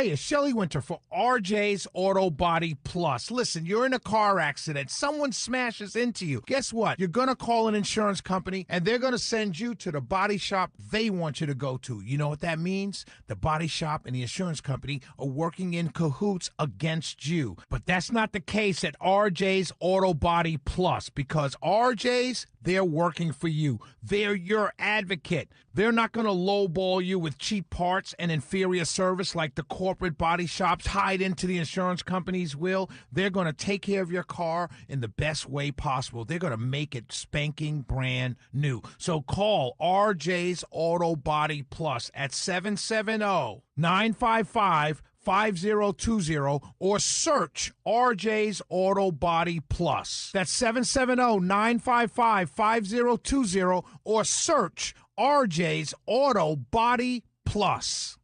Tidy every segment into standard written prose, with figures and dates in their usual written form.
Hey, it's Shelley Winter for RJ's Auto Body Plus. Listen, you're in a car accident. Someone smashes into you. Guess what? You're going to call an insurance company, and they're going to send you to the body shop they want you to go to. You know what that means? The body shop and the insurance company are working in cahoots against you. But that's not the case at RJ's Auto Body Plus, because RJ's, they're working for you. They're your advocate. They're not going to lowball you with cheap parts and inferior service like the corporate body shops hide into the insurance companies will. They're going to take care of your car in the best way possible. They're going to make it spanking brand new. So call RJ's Auto Body Plus at 770-955-5020 or search RJ's Auto Body Plus. That's 770-955-5020 or search RJ's Auto Body Plus.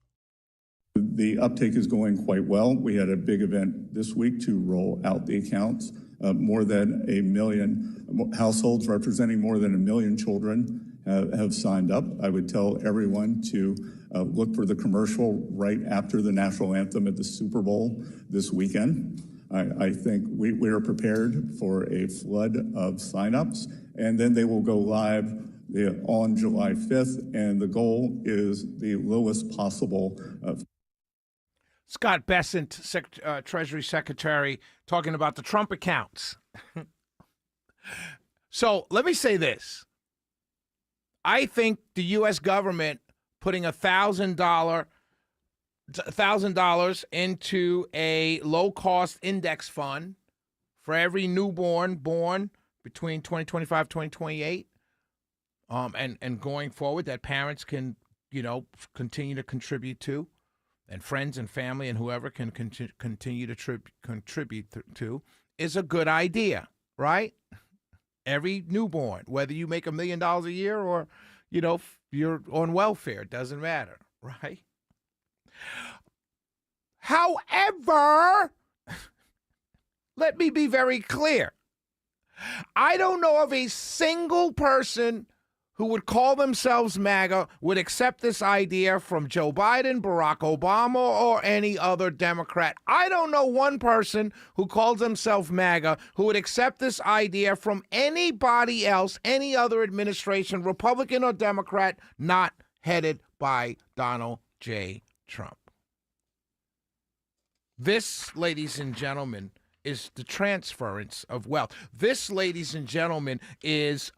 The uptake is going quite well. We had a big event this week to roll out the accounts. More than 1 million households representing more than 1 million children have signed up. I would tell everyone to look for the commercial right after the national anthem at the Super Bowl this weekend. I think we are prepared for a flood of signups, and then they will go live on July 5th, and the goal is the lowest possible. Scott Bessent, Treasury Secretary, talking about the Trump accounts. So let me say this. I think the U.S. government putting $1,000 into a low-cost index fund for every newborn born between 2025 and 2028, and going forward that parents can, continue to contribute to, and friends and family and whoever can continue to contribute to, is a good idea, right? Every newborn, whether you make $1 million a year or, you're on welfare, it doesn't matter, right? However, let me be very clear. I don't know of a single person who would call themselves MAGA would accept this idea from Joe Biden, Barack Obama, or any other Democrat. I don't know one person who calls himself MAGA who would accept this idea from anybody else, any other administration, Republican or Democrat, not headed by Donald J. Trump. This, ladies and gentlemen, is the transference of wealth. This, ladies and gentlemen, is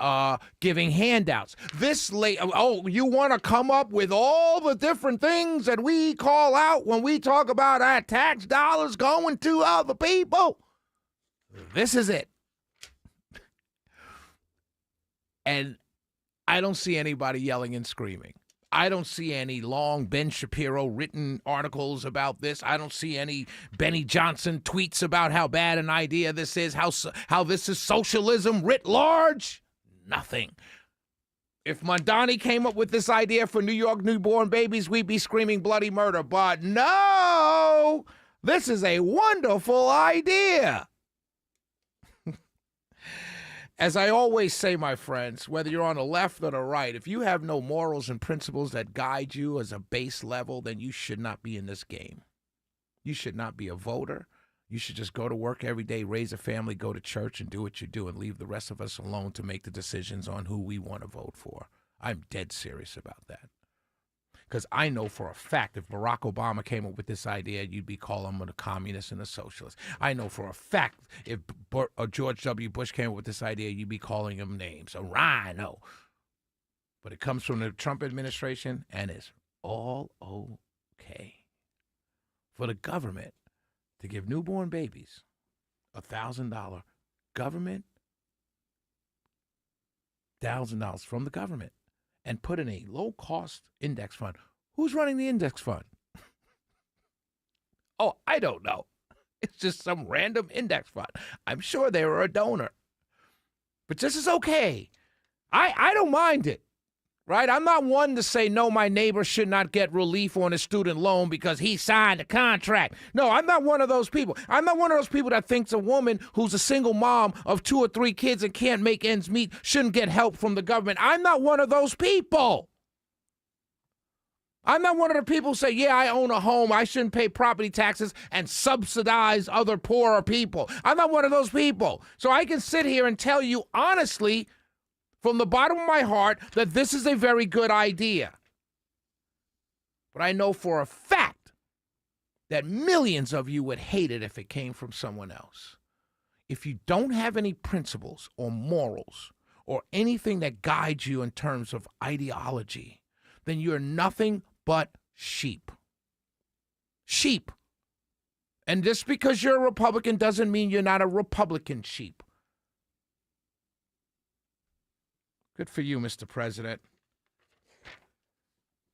giving handouts. You want to come up with all the different things that we call out when we talk about our tax dollars going to other people? This is it. And I don't see anybody yelling and screaming. I don't see any long Ben Shapiro written articles about this. I don't see any Benny Johnson tweets about how bad an idea this is, how this is socialism writ large. Nothing. If Mondani came up with this idea for New York newborn babies, we'd be screaming bloody murder. But no, this is a wonderful idea. As I always say, my friends, whether you're on the left or the right, if you have no morals and principles that guide you as a base level, then you should not be in this game. You should not be a voter. You should just go to work every day, raise a family, go to church, and do what you do, and leave the rest of us alone to make the decisions on who we want to vote for. I'm dead serious about that. Because I know for a fact if Barack Obama came up with this idea, you'd be calling him a communist and a socialist. I know for a fact if George W. Bush came up with this idea, you'd be calling him names, a rhino. But it comes from the Trump administration, and it's all okay for the government to give newborn babies $1,000 government, $1,000 from the government, and put in a low-cost index fund. Who's running the index fund? Oh, I don't know. It's just some random index fund. I'm sure they were a donor. But this is okay. I don't mind it, right? I'm not one to say, no, my neighbor should not get relief on his student loan because he signed a contract. No, I'm not one of those people. I'm not one of those people that thinks a woman who's a single mom of 2 or 3 kids and can't make ends meet shouldn't get help from the government. I'm not one of those people. I'm not one of the people who say, yeah, I own a home, I shouldn't pay property taxes and subsidize other poorer people. I'm not one of those people. So I can sit here and tell you honestly, from the bottom of my heart, that this is a very good idea. But I know for a fact that millions of you would hate it if it came from someone else. If you don't have any principles or morals or anything that guides you in terms of ideology, then you're nothing but sheep. Sheep. And just because you're a Republican doesn't mean you're not a Republican sheep. Good for you, Mr. President.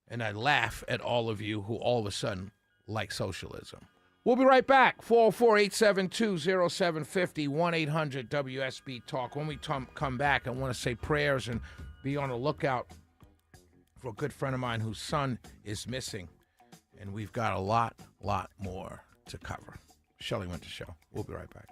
And I laugh at all of you who all of a sudden like socialism. We'll be right back. 404-872-0750, 1-800-WSB-TALK. When we come back, I want to say prayers and be on the lookout for a good friend of mine whose son is missing. And we've got a lot more to cover. Shelley Winter Show. We'll be right back.